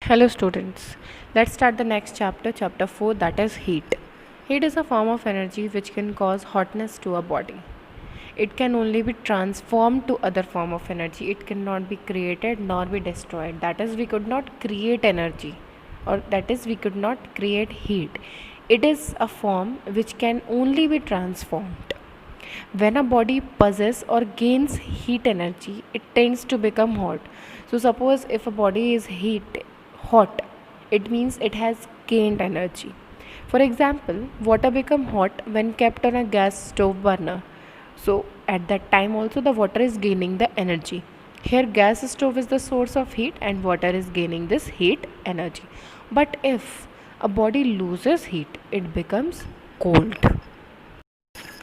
Hello students, let's start the next chapter, chapter 4, that is heat. Heat is a form of energy which can cause hotness to a body. It can only be transformed to other form of energy. It cannot be created nor be destroyed. That is, we could not create energy, or that is, we could not create heat. It is a form which can only be transformed. When a body possesses or gains heat energy, it tends to become hot. So suppose if a body is hot, it means it has gained energy. For example, water become hot when kept on a gas stove burner. So at that time also the water is gaining the energy. Here gas stove is the source of heat and water is gaining this heat energy. But if a body loses heat, it becomes cold.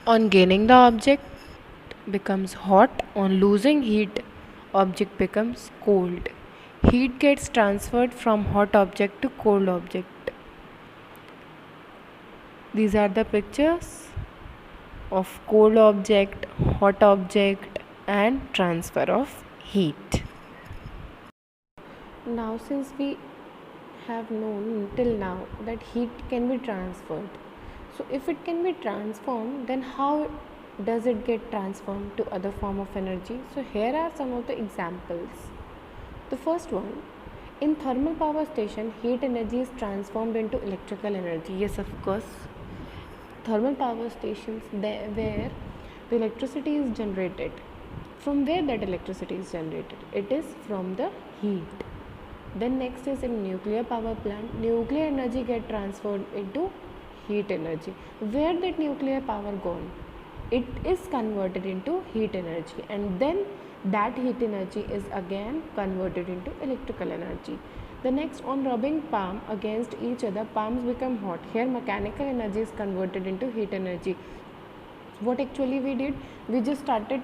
On gaining the object becomes hot, on losing heat object becomes cold. Heat gets transferred from hot object to cold object. These are the pictures of cold object, hot object and transfer of heat. Now since we have known till now that heat can be transferred, so if it can be transformed, then how does it get transformed to other form of energy? So here are some of the examples. The first one, in thermal power station, heat energy is transformed into electrical energy. Yes, of course. Thermal power stations where the electricity is generated. From where that electricity is generated? It is from the heat. Then next is in nuclear power plant, nuclear energy get transferred into heat energy. Where that nuclear power gone? It is converted into heat energy, and then that heat energy is again converted into electrical energy. The next, on rubbing palm against each other, palms become hot. Here mechanical energy is converted into heat energy. What actually we did? We just started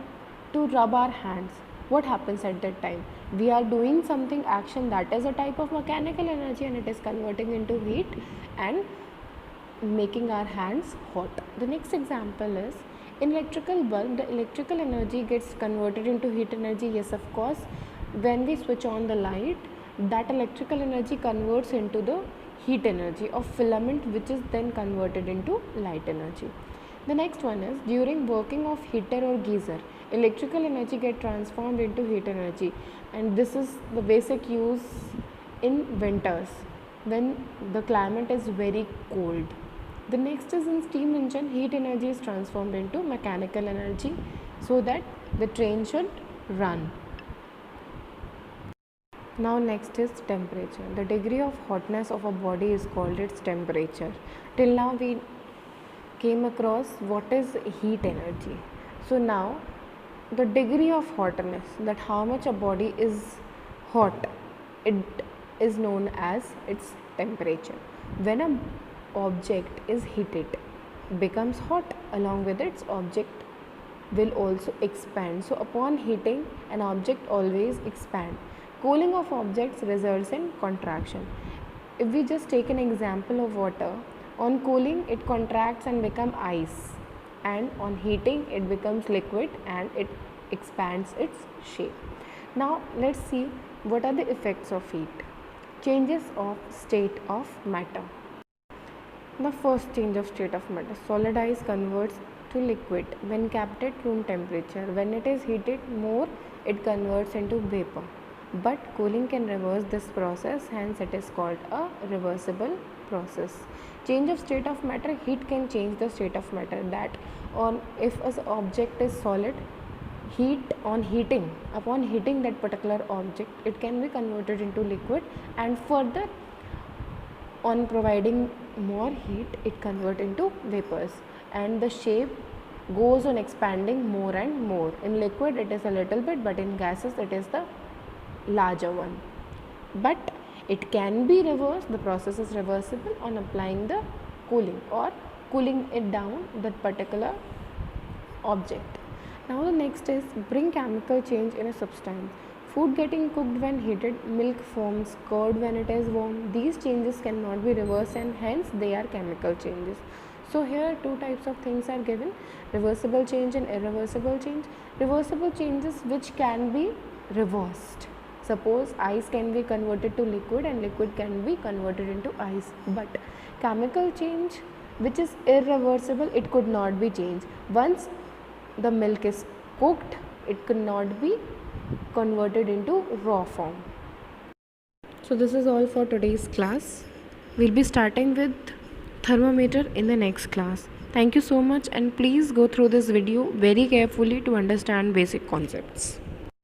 to rub our hands. What happens at that time? We are doing something action that is a type of mechanical energy and it is converting into heat and making our hands hot. The next example is in electrical bulb, the electrical energy gets converted into heat energy. Yes, of course, when we switch on the light, that electrical energy converts into the heat energy of filament, which is then converted into light energy. The next one is during working of heater or geyser, electrical energy get transformed into heat energy, and this is the basic use in winters when the climate is very cold. The next is in steam engine, heat energy is transformed into mechanical energy so that the train should run. Now next is temperature. The degree of hotness of a body is called its temperature. Till now we came across what is heat energy. So now the degree of hotness, that how much a body is hot, it is known as its temperature. When a object is heated, becomes hot, along with its object will also expand. So upon heating, an object always expand. Cooling of objects results in contraction. If we just take an example of water, on cooling it contracts and become ice, and on heating it becomes liquid and it expands its shape. Now let's see what are the effects of heat. Changes of state of matter. The first change of state of matter, solid ice converts to liquid when kept at room temperature. When it is heated more, it converts into vapor. But cooling can reverse this process, hence it is called a reversible process. Change of state of matter, heat can change the state of matter. That on if an object is solid, upon heating that particular object, it can be converted into liquid, and further on providing more heat, it converts into vapors, and the shape goes on expanding more and more. In liquid it is a little bit, but in gases it is the larger one. But it can be reversed, the process is reversible on applying the cooling or cooling it down, that particular object. Now the next is bring chemical change in a substance. Food getting cooked when heated, milk forms curd when it is warm. These changes cannot be reversed and hence they are chemical changes. So here two types of things are given, reversible change and irreversible change. Reversible changes which can be reversed. Suppose ice can be converted to liquid and liquid can be converted into ice, but chemical change which is irreversible, it could not be changed. Once the milk is cooked, it could not be converted into raw form. So this is all for today's class. We'll be starting with thermometer in the next class. Thank you so much, and please go through this video very carefully to understand basic concepts.